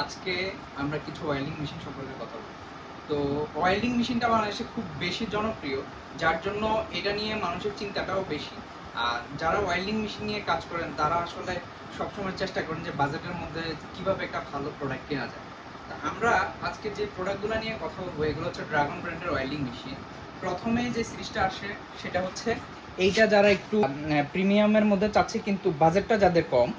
আজকে আমরা কিছু ওয়েল্ডিং মেশিন সম্পর্কে কথা বলব। তো ওয়েল্ডিং মেশিনটা বাংলাদেশে খুব বেশি জনপ্রিয়, যার জন্য এটা নিয়ে মানুষের চিন্তাটাও বেশি। আর যারা ওয়েল্ডিং মেশিন নিয়ে কাজ করেন তারা আসলে সবসময় চেষ্টা করেন যে বাজেটের মধ্যে কিভাবে একটা ভালো প্রোডাক্ট কেনা যায়। তা আমরা আজকে যে প্রোডাক্টগুলো নিয়ে কথা বলবো এগুলো হচ্ছে ড্রাগন ব্র্যান্ডের ওয়েল্ডিং মেশিন। প্রথমে যে সিরিজটা আসে সেটা হচ্ছে এইটা, যারা একটু প্রিমিয়ামের মধ্যে চাচ্ছে কিন্তু বাজেটটা যাদের কম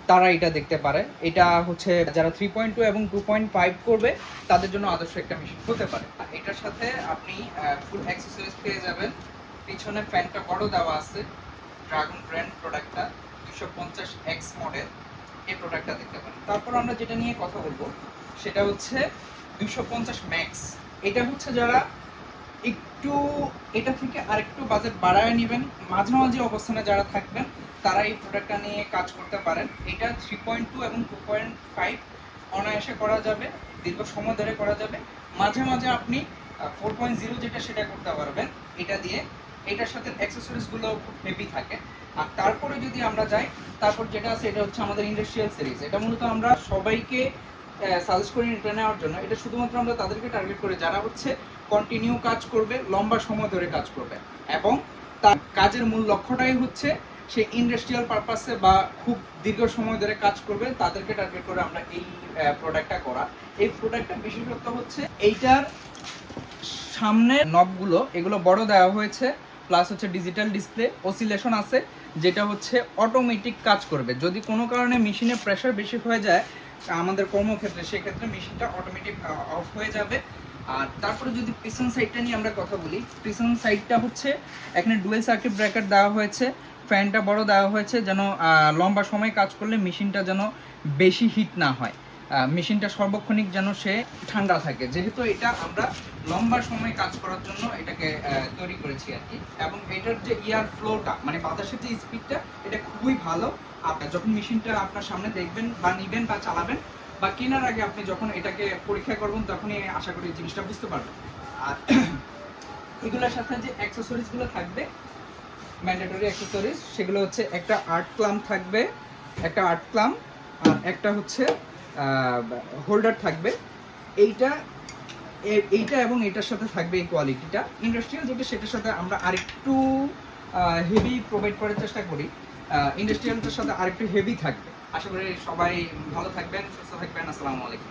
তারা এটা দেখতে পারে। এটা হচ্ছে যারা 3.2 এবং 2.5 করবে তাদের জন্য আদর্শ একটা মেশিন হতে পারে। এটার সাথে আপনি ফুল অ্যাক্সেসরিজ পেয়ে যাবেন। পিছনে ফ্যানটা বড় দেওয়া আছে। ড্রাগন ব্র্যান্ড প্রোডাক্টটা 250X মডেল, এই প্রোডাক্টটা দেখতে পারেন। তারপর আমরা যেটা নিয়ে কথা বলবো সেটা হচ্ছে 250 ম্যাক্স। এটা হচ্ছে যারা একটু এটা থেকে আরেকটু বাজেট বাড়ায় নেবেন, মাঝামাঝি অবস্থানে যারা থাকবেন তারা এই প্রোডাক্টটা নিয়ে কাজ করতে পারেন। এটা 3.2 এবং 2.5 অনায়াসে করা যাবে, দীর্ঘ সময় ধরে করা যাবে। মাঝে মাঝে আপনি 4.0 যেটা সেটা করতে পারবেন এটা দিয়ে। এটার সাথে অ্যাক্সেসরিজগুলো খুব হেভি থাকে। আর তারপরে যদি আমরা যাই, তারপর যেটা আছে এটা হচ্ছে আমাদের ইন্ডাস্ট্রিয়াল সিরিজ। এটা মূলত আমরা সবাইকে সাজেস্ট করি এটা নেওয়ার জন্য। এটা শুধুমাত্র আমরা তাদেরকে টার্গেট করে যারা হচ্ছে কন্টিনিউ কাজ করবে, লম্বা সময় ধরে কাজ করবে এবং তার কাজের মূল লক্ষ্যটাই হচ্ছে সে ইন্ডাস্ট্রিয়াল পারপাসে বা খুব দীর্ঘ সময় ধরে কাজ করবে, তাদেরকে টার্গেট করে আমরা এই প্রোডাক্টটা করা। এই প্রোডাক্টটা বিশেষত্ব হচ্ছে এইটার সামনের নবগুলো এগুলো বড় দেওয়া হয়েছে, প্লাস হচ্ছে ডিজিটাল ডিসপ্লে, অসিলেশন আছে, যেটা হচ্ছে অটোমেটিক কাজ করবে। যদি কোনো কারণে মেশিনের প্রেশার বেশি হয়ে যায় আমাদের কর্মক্ষেত্রে, সেক্ষেত্রে মেশিনটা অটোমেটিক অফ হয়ে যাবে। আর তারপরে যদি পিছন সাইডটা নিয়ে আমরা কথা বলি, পিছন সাইডটা হচ্ছে এখানে ডুয়েল সার্কিট ব্রেকার দেওয়া হয়েছে, ফ্যানটা বড় দেওয়া হয়েছে যেন লম্বা সময় কাজ করলে মেশিনটা যেন বেশি হিট না হয়, মেশিনটা সর্বক্ষণিক যেন সে ঠান্ডা থাকে। যেহেতু এটা আমরা লম্বা সময় কাজ করার জন্য এটাকে তৈরি করেছি আর কি। এবং এটার যে এয়ার ফ্লোটা মানে বাতাসের যে স্পিডটা এটা খুবই ভালো। আপনার যখন মেশিনটা আপনার সামনে দেখবেন বা নিবেন বা চালাবেন বা কেনার আগে আপনি যখন এটাকে পরীক্ষা করবেন তখনই আশা করি জিনিসটা বুঝতে পারবেন। আর এগুলোর সাথে যে অ্যাক্সেসরিজগুলো থাকবে, ম্যান্ডেটরি অ্যাক্সেসরিজ, সেগুলো হচ্ছে একটা আর্ট ক্লাম্প থাকবে, একটা আর্ট ক্লাম্প, আর একটা হচ্ছে হোল্ডার থাকবে। এইটা এইটা এবং এটার সাথে থাকবে এই কোয়ালিটিটা। ইন্ডাস্ট্রিয়াল যেটা সেটার সাথে আমরা আরেকটু হেভি প্রোভাইড করার চেষ্টা করি, ইন্ডাস্ট্রিয়ালটার সাথে আরেকটু হেভি থাকবে। আশা করি সবাই ভালো থাকবেন, সুস্থ থাকবেন। আসসালামু আলাইকুম।